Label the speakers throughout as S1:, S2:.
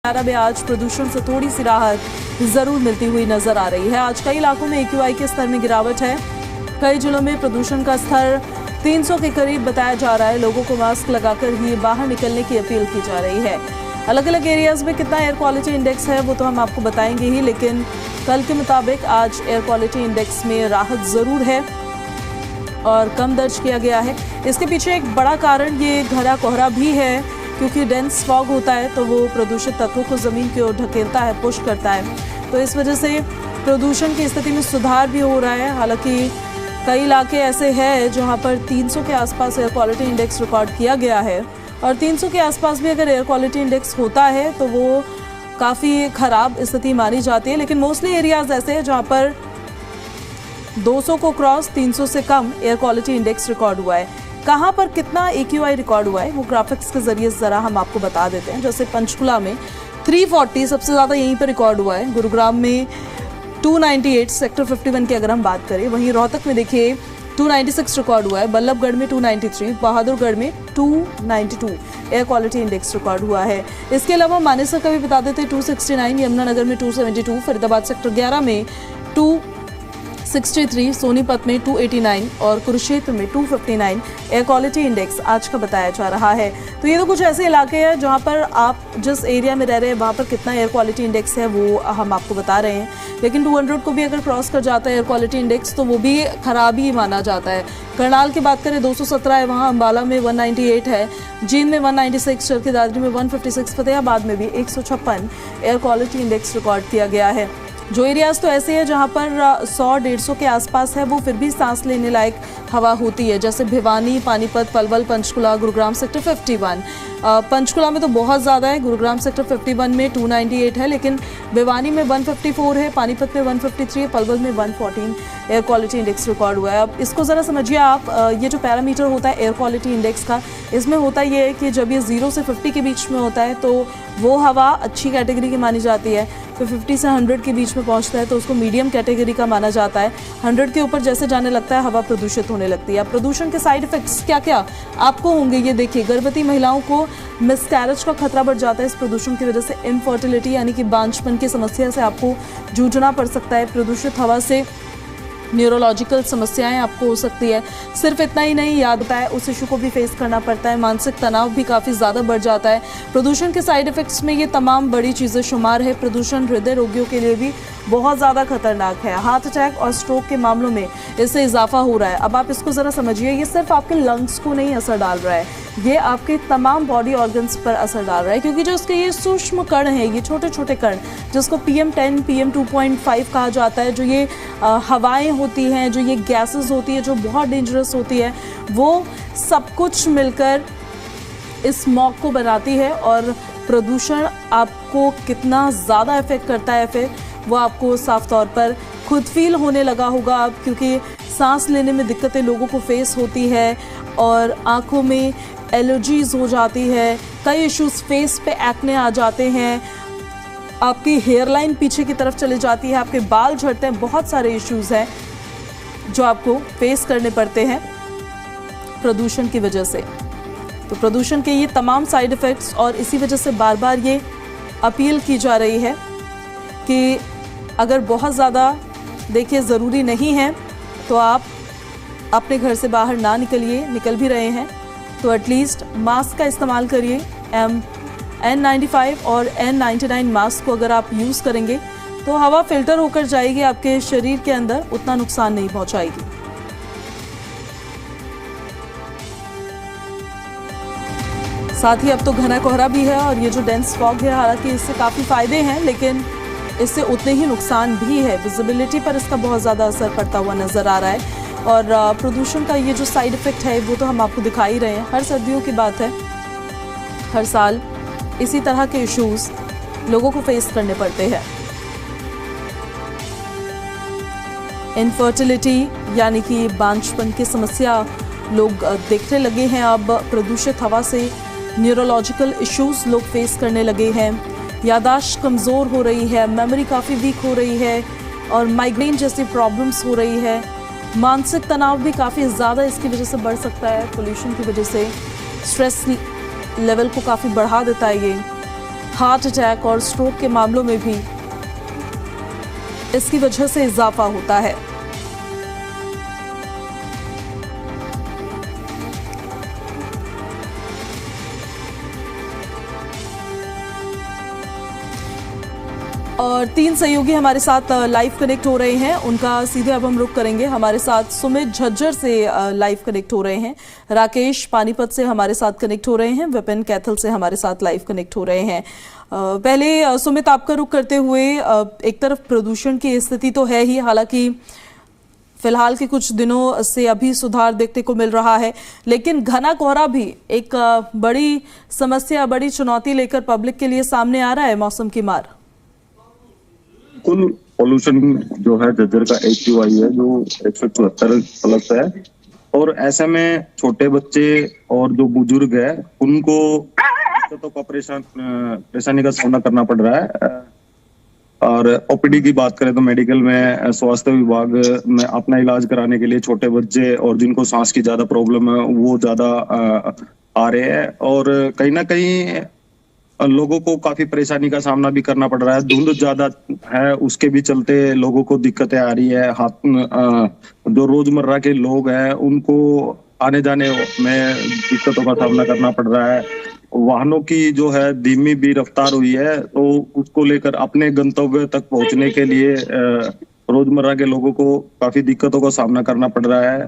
S1: में आज प्रदूषण से थोड़ी सी राहत जरूर मिलती हुई नजर आ रही है। आज कई इलाकों में AQI के स्तर में गिरावट है। कई जिलों में प्रदूषण का स्तर 300 के करीब बताया जा रहा है। लोगों को मास्क लगाकर ही बाहर निकलने की अपील की जा रही है। अलग अलग एरियाज में कितना एयर क्वालिटी इंडेक्स है वो तो हम आपको बताएंगे ही, लेकिन कल के मुताबिक आज एयर क्वालिटी इंडेक्स में राहत जरूर है और कम दर्ज किया गया है। इसके पीछे एक बड़ा कारण ये घना कोहरा भी है, क्योंकि डेंस फॉग होता है तो वो प्रदूषित तत्वों को ज़मीन की ओर ढकेलता है, पुश करता है। तो इस वजह से प्रदूषण की स्थिति में सुधार भी हो रहा है। हालांकि कई इलाके ऐसे हैं जहां पर 300 के आसपास एयर क्वालिटी इंडेक्स रिकॉर्ड किया गया है, और 300 के आसपास भी अगर एयर क्वालिटी इंडेक्स होता है तो वो काफ़ी ख़राब स्थिति मानी जाती है। लेकिन मोस्टली एरियाज ऐसे हैं जहाँ पर 200 को क्रॉस, 300 से कम एयर क्वालिटी इंडेक्स रिकॉर्ड हुआ है। कहाँ पर कितना AQI रिकॉर्ड हुआ है वो ग्राफिक्स के जरिए ज़रा हम आपको बता देते हैं। जैसे पंचकुला में 340 सबसे ज़्यादा यहीं पर रिकॉर्ड हुआ है। गुरुग्राम में 298 सेक्टर 51 की अगर हम बात करें। वहीं रोहतक में देखिए 296 रिकॉर्ड हुआ है। बल्लभगढ़ में 293, बहादुरगढ़ में 292 एयर क्वालिटी इंडेक्स रिकॉर्ड हुआ है। इसके अलावा मानेसर का भी बता देते 269, यमुनानगर में 272, फरीदाबाद सेक्टर 11 में 263, सोनीपत में 289 और कुरुक्षेत्र में 259 एयर क्वालिटी इंडेक्स आज का बताया जा रहा है। तो ये तो कुछ ऐसे इलाके हैं जहां पर आप जिस एरिया में रह रहे हैं वहां पर कितना एयर क्वालिटी इंडेक्स है वो हम आपको बता रहे हैं। लेकिन 200 को भी अगर क्रॉस कर जाता है एयर क्वालिटी इंडेक्स तो वो भी खराब ही माना जाता है। करनाल की बात करें 217 है, वहाँ अम्बाला में 198 है, जींद में 196, चरखी दादरी में 156, फतेहाबाद में भी 156 एयर क्वालिटी इंडेक्स रिकॉर्ड किया गया है। जो एरियाज तो ऐसे हैं जहां पर 100-150 के आसपास है वो फिर भी सांस लेने लायक हवा होती है, जैसे भिवानी, पानीपत, पलवल, पंचकुला, गुरुग्राम सेक्टर 51। पंचकुला में तो बहुत ज़्यादा है। गुरुग्राम सेक्टर 51 में 298 है, लेकिन भिवानी में 154 है, पानीपत में 153 है, पलवल में 114 एयर क्वालिटी इंडेक्स रिकॉर्ड हुआ है। अब इसको ज़रा समझिए आप, ये जो पैरामीटर होता है एयर क्वालिटी इंडेक्स का, इसमें होता ये है कि जब ये 0 से 50 के बीच में होता है तो वो हवा अच्छी कैटेगरी की मानी जाती है। फिर 50 से 100 के बीच में पहुंचता है तो उसको मीडियम कैटेगरी का माना जाता है। 100 के ऊपर जैसे जाने लगता है हवा प्रदूषित होने लगती है। प्रदूषण के साइड इफेक्ट्स क्या क्या आपको होंगे ये देखिए। गर्भवती महिलाओं को मिसकैरेज का खतरा बढ़ जाता है इस प्रदूषण की वजह से। इनफर्टिलिटी यानी कि बांझपन की समस्या से आपको जूझना पड़ सकता है। प्रदूषित हवा से न्यूरोलॉजिकल समस्याएं आपको हो सकती है। सिर्फ इतना ही नहीं, याद होता है उस इशू को भी फेस करना पड़ता है। मानसिक तनाव भी काफ़ी ज़्यादा बढ़ जाता है। प्रदूषण के साइड इफ़ेक्ट्स में ये तमाम बड़ी चीज़ें शुमार है। प्रदूषण हृदय रोगियों के लिए भी बहुत ज़्यादा खतरनाक है। हार्ट अटैक और स्ट्रोक के मामलों में इससे इजाफा हो रहा है। अब आप इसको ज़रा समझिए, ये सिर्फ आपके लंग्स को नहीं असर डाल रहा है, ये आपके तमाम बॉडी ऑर्गन्स पर असर डाल रहा है, क्योंकि जो इसके ये सूक्ष्म कण हैं, ये छोटे छोटे कण जिसको PM10, PM2.5 कहा जाता है, जो ये हवाएं होती हैं, जो ये गैसेस होती है जो बहुत डेंजरस होती है, वो सब कुछ मिलकर इस स्मॉग को बनाती है। और प्रदूषण आपको कितना ज़्यादा इफेक्ट करता है फिर वो आपको साफ तौर पर खुद फील होने लगा होगा अब, क्योंकि सांस लेने में दिक्कतें लोगों को फेस होती है और आँखों में एलर्जीज हो जाती है। कई इश्यूज, फेस पे एक्ने आ जाते हैं, आपकी हेयरलाइन पीछे की तरफ चली जाती है, आपके बाल झड़ते हैं। बहुत सारे इश्यूज हैं जो आपको फेस करने पड़ते हैं प्रदूषण की वजह से। तो प्रदूषण के ये तमाम साइड इफ़ेक्ट्स, और इसी वजह से बार बार ये अपील की जा रही है कि अगर बहुत ज़्यादा देखिए ज़रूरी नहीं है तो आप अपने घर से बाहर ना निकलिए। निकल भी रहे हैं तो एटलीस्ट मास्क का इस्तेमाल करिए। N95 और N99 मास्क को अगर आप यूज़ करेंगे तो हवा फिल्टर होकर जाएगी आपके शरीर के अंदर, उतना नुकसान नहीं पहुंचाएगी। साथ ही अब तो घना कोहरा भी है और ये जो डेंस फॉग है, हालांकि इससे काफ़ी फ़ायदे हैं लेकिन इससे उतने ही नुकसान भी है। विजिबिलिटी पर इसका बहुत ज़्यादा असर पड़ता हुआ नज़र आ रहा है। और प्रदूषण का ये जो साइड इफ़ेक्ट है वो तो हम आपको दिखा ही रहे हैं। हर सर्दियों की बात है, हर साल इसी तरह के इश्यूज लोगों को फेस करने पड़ते हैं। इनफर्टिलिटी यानी कि बांझपन की समस्या लोग देखने लगे हैं अब। प्रदूषित हवा से न्यूरोलॉजिकल इश्यूज लोग फेस करने लगे हैं। यादाश्त कमज़ोर हो रही है, मेमोरी काफ़ी वीक हो रही है और माइग्रेन जैसी प्रॉब्लम्स हो रही है। मानसिक तनाव भी काफ़ी ज़्यादा इसकी वजह से बढ़ सकता है। पोल्यूशन की वजह से स्ट्रेस लेवल को काफ़ी बढ़ा देता है ये। हार्ट अटैक और स्ट्रोक के मामलों में भी इसकी वजह से इजाफा होता है। और 3 सहयोगी हमारे साथ लाइव कनेक्ट हो रहे हैं, उनका सीधे अब हम रुख करेंगे। हमारे साथ सुमित झज्जर से लाइव कनेक्ट हो रहे हैं, राकेश पानीपत से हमारे साथ कनेक्ट हो रहे हैं, विपिन कैथल से हमारे साथ लाइव कनेक्ट हो रहे हैं। पहले सुमित आपका रुख करते हुए, एक तरफ प्रदूषण की स्थिति तो है ही, हालांकि फिलहाल के कुछ दिनों से अभी सुधार देखने को मिल रहा है, लेकिन घना कोहरा भी एक बड़ी समस्या, बड़ी चुनौती लेकर पब्लिक के लिए सामने आ रहा है मौसम की मार।
S2: कुल पोल्यूशन जो है झज्जर का AQI है जो 174 प्लस है, और ऐसे में छोटे बच्चे और जो बुजुर्ग है उनको दिक्कतों का परेशानी का सामना करना पड़ रहा है। और OPD की बात करें तो मेडिकल में स्वास्थ्य विभाग में अपना इलाज कराने के लिए छोटे बच्चे और जिनको सांस की ज्यादा प्रॉब्लम है वो ज्यादा आ रहे हैं, और कहीं ना कहीं लोगों को काफी परेशानी का सामना भी करना पड़ रहा है। धुंध ज्यादा है, उसके भी चलते लोगों को दिक्कतें आ रही है। जो रोजमर्रा के लोग हैं उनको आने जाने में दिक्कतों का सामना करना पड़ रहा है। वाहनों की जो है धीमी भी रफ्तार हुई है, तो उसको लेकर अपने गंतव्य तक पहुंचने के लिए रोजमर्रा के लोगों को काफी दिक्कतों का सामना करना पड़ रहा है।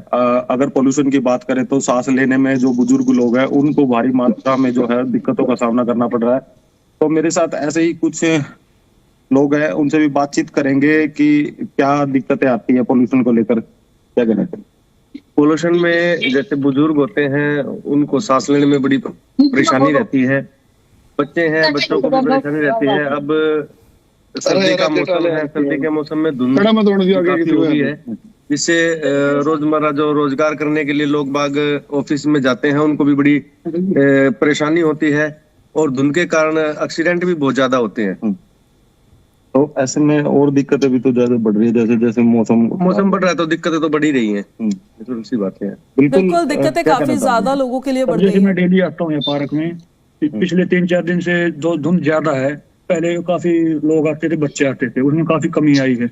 S2: अगर पोल्यूशन की बात करें तो सांस लेने में जो बुजुर्ग लोग हैं उनको भारी मात्रा में जो है दिक्कतों का सामना करना पड़ रहा है। तो मेरे साथ ऐसे ही कुछ लोग हैं, उनसे भी बातचीत करेंगे कि क्या दिक्कतें आती है पोल्यूशन को लेकर, क्या कहना चाहिए।
S3: पोल्यूशन में जैसे बुजुर्ग होते हैं उनको सांस लेने में बड़ी परेशानी रहती है, बच्चे हैं बच्चों को भी परेशानी रहती है। अब सर्दी का मौसम है, सर्दी के मौसम में धुंध काफी हो रही है, जिससे रोजमर्रा जो रोजगार करने के लिए लोग बाग ऑफिस में जाते हैं उनको भी बड़ी परेशानी होती है, और धुंध के कारण एक्सीडेंट भी बहुत ज्यादा होते हैं।
S2: तो ऐसे में और दिक्कतें भी तो ज्यादा बढ़ रही है, जैसे जैसे मौसम
S3: बढ़ रहा है तो दिक्कतें तो बढ़ ही रही है। सी बात है,
S1: बिल्कुल दिक्कतें काफी ज्यादा लोगों के लिए बढ़ रही है।
S4: मैं डेली आता हूँ यहाँ पार्क में, पिछले 3-4 दिन से जो धुंध ज्यादा है, पहले काफी लोग आते थे, बच्चे आते थे, उसमें काफी कमी आई है।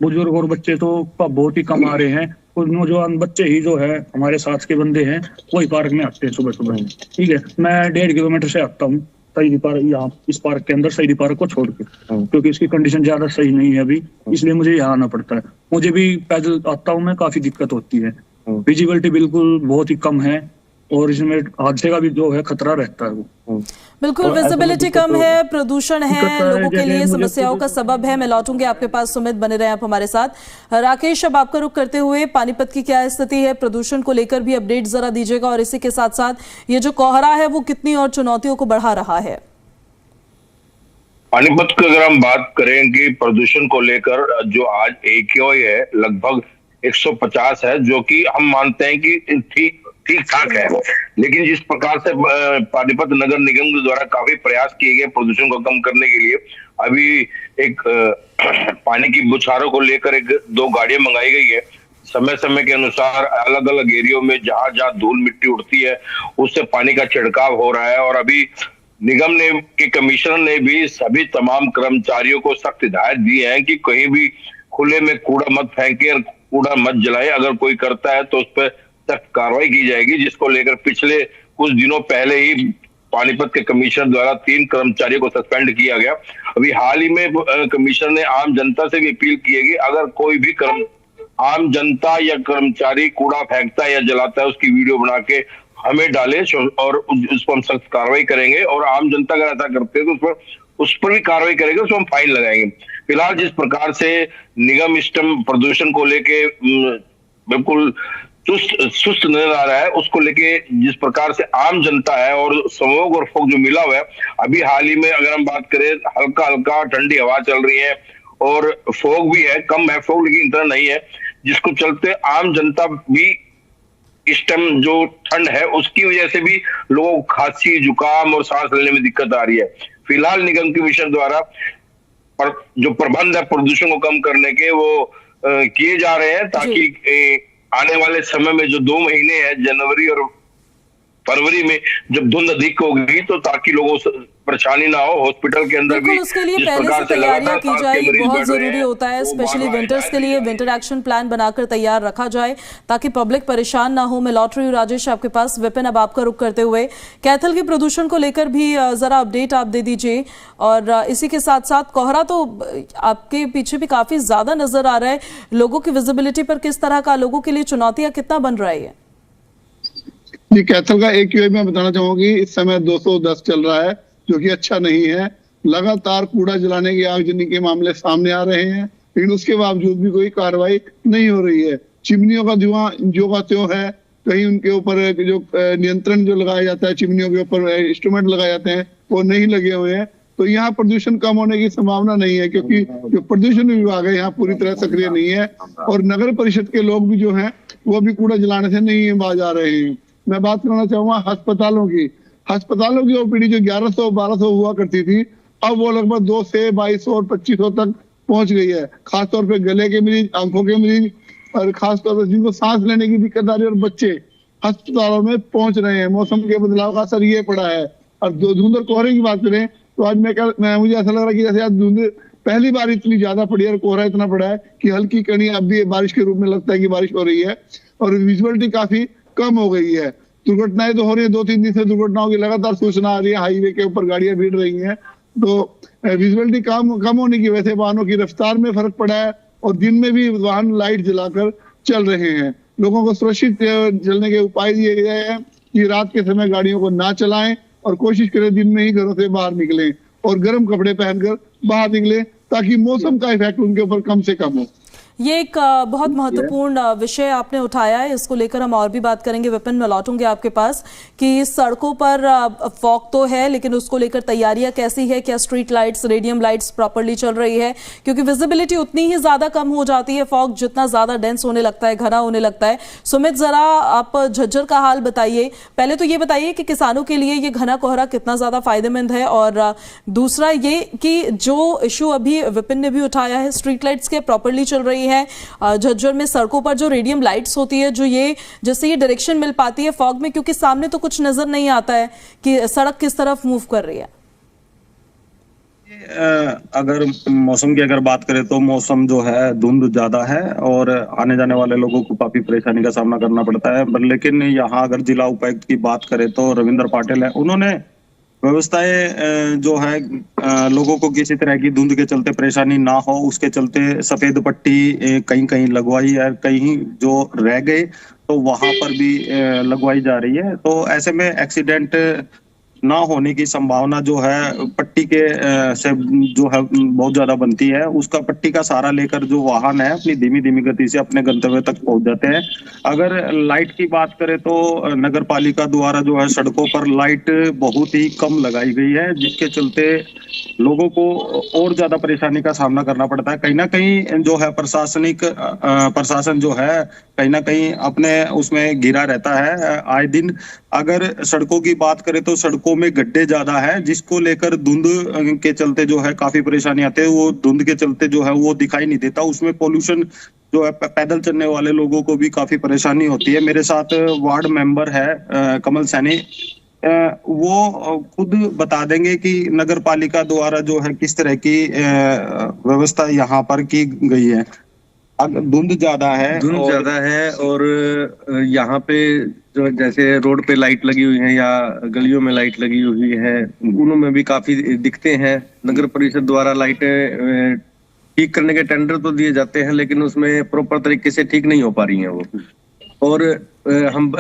S4: बुजुर्ग और बच्चे तो बहुत ही कम आ रहे हैं, और नौजवान बच्चे ही जो है हमारे साथ के बंदे हैं वही पार्क में आते हैं सुबह सुबह। ठीक है, मैं 1.5 किलोमीटर से आता हूँ सहीदी पार्क, यहाँ इस पार्क के अंदर सहीदी पार्क को छोड़ के, क्योंकि इसकी कंडीशन ज्यादा सही नहीं है अभी, इसलिए मुझे यहाँ आना पड़ता है। मुझे भी पैदल आता हूँ मैं, काफी दिक्कत होती है, विजिबिलिटी बिल्कुल बहुत ही कम है, और इसमें हादसे का भी जो है खतरा रहता है वो।
S1: बिल्कुल विजिबिलिटी कम है, प्रदूषण है, लोगों के लिए समस्याओं का सबब है। मैं लौटूंगी आपके पास, सुमित बने रहे आप हमारे साथ। राकेश, अब आपका रुख करते हुए पानीपत की क्या स्थिति है, प्रदूषण को लेकर भी अपडेट जरा दीजिएगा, और इसी के साथ साथ ये जो कोहरा है वो कितनी और चुनौतियों को बढ़ा रहा है।
S5: पानीपत की अगर हम बात करें कि प्रदूषण को लेकर जो आज AQI है लगभग 150 है, जो कि हम मानते हैं कि ठीक ठाक है, लेकिन जिस प्रकार से पानीपत नगर निगम के द्वारा काफी प्रयास किए गए प्रदूषण को कम करने के लिए, अभी एक पानी की बुछारों को लेकर 2 गाड़ियां मंगाई गई है। समय समय के अनुसार अलग अलग एरियो में जहां जहां धूल मिट्टी उड़ती है उससे पानी का छिड़काव हो रहा है, और अभी निगम ने के कमिश्नर ने भी सभी तमाम कर्मचारियों को सख्त हिदायत दी है कि कहीं भी खुले में कूड़ा मत फेंके और कूड़ा मत जलाए, अगर कोई करता है तो उस पर सख्त कार्रवाई की जाएगी। जिसको लेकर पिछले कुछ दिनों पहले ही पानीपत के कमिश्नर द्वारा 3 कर्मचारियों को सस्पेंड किया गया। अभी हाल ही में कमिश्नर ने आम जनता से भी अपील की है कि अगर कोई भी आम जनता या कर्मचारी कूड़ा फेंकता है या जलाता है उसकी वीडियो बना के हमें डाले, और उस पर हम सख्त कार्रवाई करेंगे, और आम जनता अगर ऐसा करते हैं तो उस पर भी कार्रवाई करेंगे, उसमें हम फाइन लगाएंगे। फिलहाल जिस प्रकार से निगम इष्टम प्रदूषण को लेके बिल्कुल सुस्त नजर आ रहा है, उसको लेके जिस प्रकार से आम जनता है और स्मोग और फॉग जो मिला हुआ है, अभी हाल ही में अगर हम बात करें हल्का हल्का ठंडी हवा चल रही है और फॉग भी है, कम है फॉग लेकिन इतना नहीं है, जिसको चलते आम जनता भी इस टाइम जो ठंड है उसकी वजह से भी लोगों को खांसी जुकाम और सांस लेने में दिक्कत आ रही है। फिलहाल निगम कमिश्नर द्वारा जो प्रबंध है प्रदूषण को कम करने के वो किए जा रहे हैं, ताकि आने वाले समय में जो 2 महीने हैं जनवरी और फरवरी में जब धुंध अधिक होगी तो ताकि लोगों परेशानी ना हो। हॉस्पिटल के अंदर भी
S1: बिल्कुल, उसके लिए
S5: जिस
S1: पहले
S5: प्रकार
S1: से
S5: से
S1: तैयारियां
S5: लगातार
S1: की
S5: सांस
S1: जाए,
S5: के
S1: ये
S5: मरीज
S1: बहुत
S5: बढ़ रहे
S1: जरूरी
S5: हैं,
S1: होता है।
S5: वो
S1: स्पेशली
S5: बार-बार
S1: विंटर्स के लिए
S5: हिदायत
S1: विंटर एक्शन प्लान बनाकर तैयार रखा जाए ताकि पब्लिक परेशान ना हो। मैं लौट रही हूँ राजेश आपके पास। विपिन, अब आपका रुख करते हुए कैथल के प्रदूषण को लेकर भी जरा अपडेट आप दे दीजिए, और इसी के साथ साथ कोहरा तो आपके पीछे भी काफी ज्यादा नजर आ रहा है, लोगों की विजिबिलिटी पर किस तरह का, लोगों के लिए चुनौतियां कितना बन रही है?
S6: जी, कैथल का AQI मैं बताना चाहूंगी इस समय 210 चल रहा है, जो कि अच्छा नहीं है। लगातार कूड़ा जलाने की आगजनी के मामले सामने आ रहे हैं, लेकिन उसके बावजूद भी कोई कार्रवाई नहीं हो रही है। चिमनियों का धुआं जो का त्यों है, कहीं उनके ऊपर जो नियंत्रण जो लगाया जाता है, चिमनियों के ऊपर इंस्ट्रूमेंट लगाए जाते हैं, वो नहीं लगे हुए हैं। तो यहाँ प्रदूषण कम होने की संभावना नहीं है, क्योंकि जो प्रदूषण विभाग है यहाँ पूरी तरह सक्रिय नहीं है, और नगर परिषद के लोग भी जो हैं वो भी कूड़ा जलाने से नहीं बाज आ रहे हैं। मैं बात करना चाहूंगा अस्पतालों की OPD जो 1100-1200 हुआ करती थी, अब वो लगभग 2 से 2200 और 2500 तक पहुंच गई है। खासतौर पे गले के मरीज, आंखों के मरीज, और खासतौर पर जिनको सांस लेने की दिक्कत आ रही है, और बच्चे अस्पतालों में पहुंच रहे हैं। मौसम के बदलाव का असर ये पड़ा है। और धुंध और कोहरे की बात करें तो आज मुझे ऐसा लग रहा है कि जैसे आज धुंध पहली बार इतनी ज्यादा पड़ी है और कोहरा इतना पड़ा है कि हल्की कणी अब भी बारिश के रूप में लगता है कि बारिश हो रही है, और विजुअलिटी काफी कम हो गई है। दुर्घटनाएं तो हो रही है, 2-3 दिन से दुर्घटनाओं की लगातार सूचना आ रही है। हाईवे के ऊपर गाड़ियां भीड़ रही हैं, तो विजुअलिटी कम होने की वजह से वाहनों की रफ्तार में फर्क पड़ा है, और दिन में भी वाहन लाइट जलाकर चल रहे हैं। लोगों को सुरक्षित चलने के उपाय दिए गए हैं कि रात के समय गाड़ियों को ना चलाएं, और कोशिश करें दिन में ही घरों से बाहर निकलें, और गर्म कपड़े पहनकर बाहर निकलें, ताकि मौसम का इफेक्ट उनके ऊपर कम से कम हो।
S1: ये एक बहुत महत्वपूर्ण विषय आपने उठाया है, इसको लेकर हम और भी बात करेंगे। विपिन, मैं लौटूंगी आपके पास कि सड़कों पर फॉग तो है, लेकिन उसको लेकर तैयारियां कैसी है? क्या street lights, radium lights properly चल रही है? क्योंकि विजिबिलिटी उतनी ही ज्यादा कम हो जाती है, फॉग जितना ज्यादा डेंस होने लगता है, घना होने लगता है। सुमित, जरा आप झज्जर का हाल बताइए। पहले तो ये बताइए कि किसानों के लिए ये घना कोहरा कितना ज्यादा फायदेमंद है, और दूसरा ये कि जो इशू अभी विपिन ने भी उठाया है, स्ट्रीट लाइट्स के प्रॉपर्ली चल रही है झज्जर में? सड़कों पर जो रेडियम लाइट्स होती है, जो ये जिससे ये डायरेक्शन मिल पाती है फॉग में, क्योंकि सामने तो कुछ नजर नहीं आता है कि सड़क किस तरफ मूव कर रही है।
S2: अगर मौसम की बात करें तो मौसम जो है धुंध ज्यादा है, और आने जाने वाले लोगों को काफी परेशानी का सामना करना पड़ता है। लेकिन यहाँ अगर जिला उपायुक्त की बात करें तो रविंद्र पाटिल है, उन्होंने व्यवस्थाएं जो है लोगों को किसी तरह की धुंध के चलते परेशानी ना हो, उसके चलते सफेद पट्टी कहीं कहीं लगवाई है, कहीं जो रह गए तो वहां पर भी लगवाई जा रही है। तो ऐसे में एक्सीडेंट ना होने की संभावना जो है पट्टी के से जो है बहुत ज्यादा बनती है। उसका पट्टी का सहारा लेकर जो वाहन है अपनी धीमी धीमी गति से अपने गंतव्य तक पहुंच जाते हैं। अगर लाइट की बात करें तो नगर पालिका द्वारा जो है सड़कों पर लाइट बहुत ही कम लगाई गई है, जिसके चलते लोगों को और ज्यादा परेशानी का सामना करना पड़ता है। कहीं ना कहीं जो है प्रशासन जो है कहीं ना कहीं अपने उसमें घिरा रहता है आए दिन। अगर सड़कों की बात करें तो सड़कों में गड्ढे ज्यादा है, जिसको लेकर धुंध के चलते जो है काफी परेशानी आती है। वो धुंध के चलते जो है वो दिखाई नहीं देता, उसमें पोल्यूशन जो है पैदल चलने वाले लोगों को भी काफी परेशानी होती है। मेरे साथ वार्ड मेंबर है कमल सैनी, वो खुद बता देंगे कि नगर पालिका द्वारा जो है किस तरह की व्यवस्था यहाँ पर की गई है। धुंध ज्यादा है
S3: और यहाँ पे जो जैसे रोड पे लाइट लगी हुई है या गलियों में लाइट लगी हुई है, उनमें भी काफी दिखते हैं। नगर परिषद द्वारा लाइटें ठीक करने के टेंडर तो दिए जाते हैं, लेकिन उसमें प्रॉपर तरीके से ठीक नहीं हो पा रही हैं वो। और हम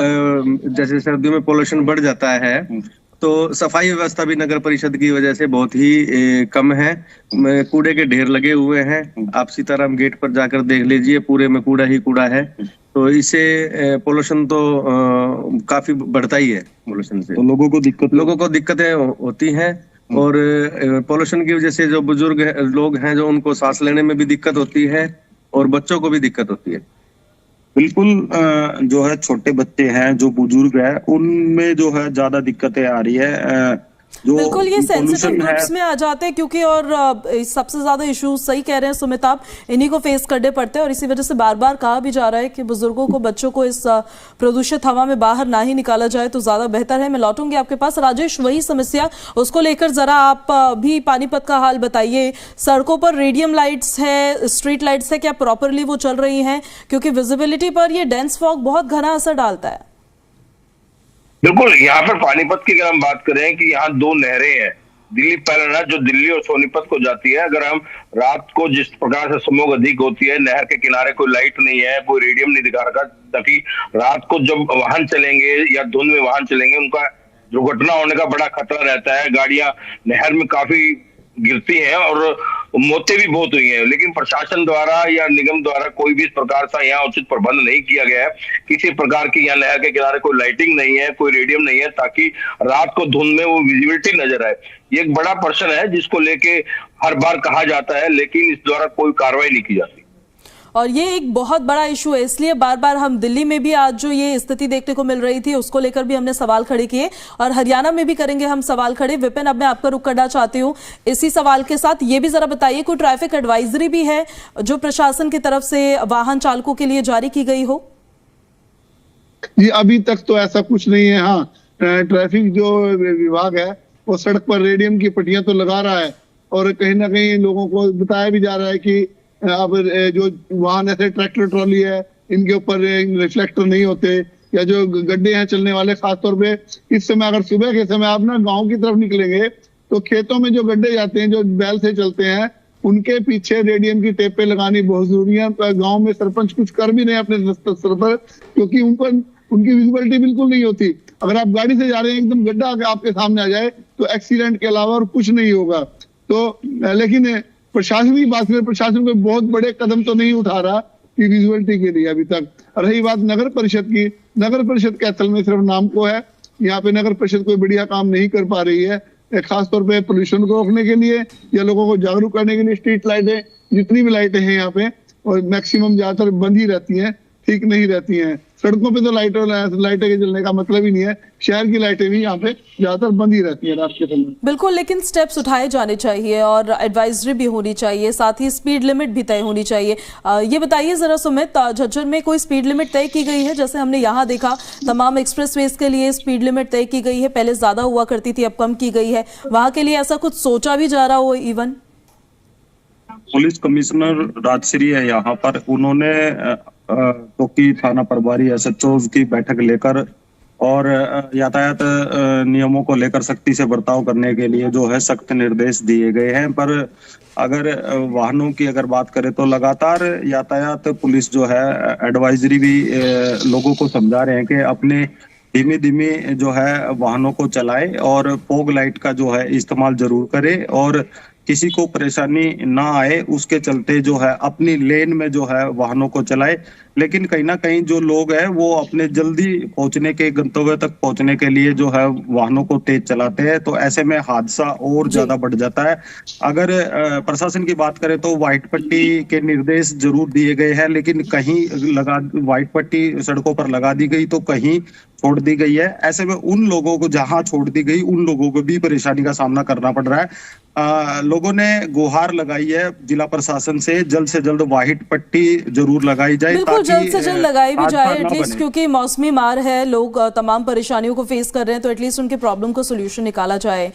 S3: जैसे सर्दियों में पोल्यूशन बढ़ जाता है, तो सफाई व्यवस्था भी नगर परिषद की वजह से बहुत ही कम है। कूड़े के ढेर लगे हुए हैं, आप सीताराम गेट पर जाकर देख लीजिए, पूरे में कूड़ा ही कूड़ा है। तो इससे पोल्यूशन तो काफी बढ़ता ही है। पोल्यूशन से तो लोगों को दिक्कतें होती हैं, और पोल्यूशन की वजह से जो बुजुर्ग लोग हैं जो उनको सांस लेने में भी दिक्कत होती है, और बच्चों को भी दिक्कत होती है।
S2: बिल्कुल, जो है छोटे बच्चे हैं, जो बुजुर्ग है, उनमें जो है ज्यादा दिक्कतें आ रही है।
S1: बिल्कुल, ये सेंसिटिव
S2: pollution है।
S1: ग्रुप्स में आ जाते हैं क्योंकि और सबसे ज्यादा इश्यूज, सही कह रहे हैं सुमित आप, इन्हीं को फेस करने पड़ते हैं और इसी वजह से बार बार कहा भी जा रहा है कि बुजुर्गों को, बच्चों को इस प्रदूषित हवा में बाहर ना ही निकाला जाए तो ज्यादा बेहतर है। मैं लौटूंगी आपके पास। राजेश, वही समस्या, उसको लेकर जरा आप भी पानीपत का हाल बताइए। सड़कों पर रेडियम लाइट्स है, स्ट्रीट लाइट्स है, क्या प्रॉपरली वो चल रही हैं? क्योंकि विजिबिलिटी पर ये डेंस फॉग बहुत घना असर डालता है।
S5: बिल्कुल, यहाँ पर पानीपत की अगर हम बात करें कि यहाँ दो नहरें हैं, दिल्ली पैराना जो दिल्ली और सोनीपत को जाती है। अगर हम रात को जिस प्रकार से स्मोग अधिक होती है, नहर के किनारे कोई लाइट नहीं है, कोई रेडियम नहीं दिखा रखा, ताकि रात को जब वाहन चलेंगे या धुंध में वाहन चलेंगे उनका दुर्घटना होने का बड़ा खतरा रहता है। गाड़ियां नहर में काफी गिरती हैं और मौतें भी बहुत हुई हैं, लेकिन प्रशासन द्वारा या निगम द्वारा कोई भी इस प्रकार का यहाँ उचित प्रबंध नहीं किया गया है। किसी प्रकार की यहाँ नहर के किनारे कोई लाइटिंग नहीं है, कोई रेडियम नहीं है, ताकि रात को धुंध में वो विजिबिलिटी नजर आए। ये एक बड़ा प्रश्न है जिसको लेके हर बार कहा जाता है, लेकिन इस द्वारा कोई कार्रवाई नहीं की जाती
S1: और ये एक बहुत बड़ा इशू है, इसलिए बार बार हम दिल्ली में भी आज जो ये स्थिति देखने को मिल रही थी उसको लेकर भी हमने सवाल खड़े किए और हरियाणा में भी करेंगे हम सवाल खड़े। विपिन, अब मैं आपका रुख करना चाहती हूँ इसी सवाल के साथ। ये भी जरा बताइए, कोई ट्रैफिक एडवाइजरी भी है जो प्रशासन की तरफ से वाहन चालकों के लिए जारी की गई हो?
S6: जी, अभी तक तो ऐसा कुछ नहीं है। हाँ, ट्रैफिक जो विभाग है वो सड़क पर रेडियम की पट्टियां तो लगा रहा है और कहीं ना कहीं लोगों को बताया भी जा रहा है कि अब जो वाहन ऐसे ट्रैक्टर ट्रॉली है इनके ऊपर रिफ्लेक्टर नहीं होते, या जो गड्ढे हैं चलने वाले, खासतौर पे इस समय अगर सुबह के समय आप ना गांव की तरफ निकलेंगे तो खेतों में जो गड्ढे जाते हैं जो बैल से चलते हैं उनके पीछे रेडियम की टेपें लगानी बहुत जरूरी है। गाँव में सरपंच कुछ कर भी नहीं अपने स्तर पर, क्योंकि उनकी विजिबिलिटी बिल्कुल नहीं होती। अगर आप गाड़ी से जा रहे हैं, एकदम गड्ढा आपके सामने आ जाए तो एक्सीडेंट के अलावा और कुछ नहीं होगा। तो लेकिन प्रशासन की बात करें, प्रशासन कोई बहुत बड़े कदम तो नहीं उठा रहा कि विजुअलिटी के लिए अभी तक। रही बात नगर परिषद की, नगर परिषद कैथल में सिर्फ नाम को है, यहाँ पे नगर परिषद कोई बढ़िया काम नहीं कर पा रही है। खासतौर पे पोल्यूशन को रोकने के लिए या लोगों को जागरूक करने के लिए स्ट्रीट लाइटें, जितनी भी लाइटें हैं यहाँ पे, और मैक्सिमम ज्यादातर बंद ही रहती हैं, ठीक नहीं रहती हैं। सड़कों पे तो लाइटें के जलने का मतलब ही नहीं है। शहर की लाइटें भी यहाँ पे ज्यादातर बंद ही रहती है रात के समय।
S1: बिल्कुल, लेकिन स्टेप्स उठाए जाने चाहिए और एडवाइजरी भी होनी चाहिए, साथ ही स्पीड लिमिट भी तय होनी चाहिए। ये बताइए जरा सुमित, झज्जर में कोई स्पीड लिमिट तय की गई है? जैसे हमने यहाँ देखा तमाम एक्सप्रेसवेज के लिए स्पीड लिमिट तय की गई है, पहले ज्यादा हुआ करती थी, अब कम की गई है। वहां के लिए ऐसा कुछ सोचा भी जा रहा हो? इवन
S2: पुलिस कमिश्नर राजश्री है यहाँ पर, उन्होंने चौकी थाना प्रभारी SHO की बैठक लेकर और यातायात नियमों को लेकर सख्ती से बर्ताव करने के लिए जो है सख्त निर्देश दिए गए हैं। पर अगर वाहनों की अगर बात करें तो लगातार यातायात पुलिस जो है एडवाइजरी भी लोगों को समझा रहे हैं कि अपने धीमे धीमे जो है वाहनों को चलाए और फॉग लाइट का जो है इस्तेमाल जरूर करे और किसी को परेशानी ना आए उसके चलते जो है अपनी लेन में जो है वाहनों को चलाए। लेकिन कहीं ना कहीं जो लोग हैं वो अपने जल्दी पहुंचने के, गंतव्य तक पहुंचने के लिए जो है वाहनों को तेज चलाते हैं, तो ऐसे में हादसा और ज्यादा बढ़ जाता है। अगर प्रशासन की बात करें तो व्हाइट पट्टी के निर्देश जरूर दिए गए हैं, लेकिन कहीं व्हाइट पट्टी सड़कों पर लगा दी गई तो कहीं छोड़ दी गई है। ऐसे में उन लोगों को जहां छोड़ दी गई उन लोगों को भी परेशानी का सामना करना पड़ रहा है। लोगों ने गुहार लगाई है जिला प्रशासन से जल्द व्हाइट पट्टी जरूर लगाई जाए,
S1: बिल्कुल जल्द से जल्द लगाई भी जाए एटलीस्ट, क्योंकि मौसमी मार है, लोग तमाम परेशानियों को फेस कर रहे हैं, तो एटलीस्ट उनके प्रॉब्लम को सोल्यूशन निकाला जाए।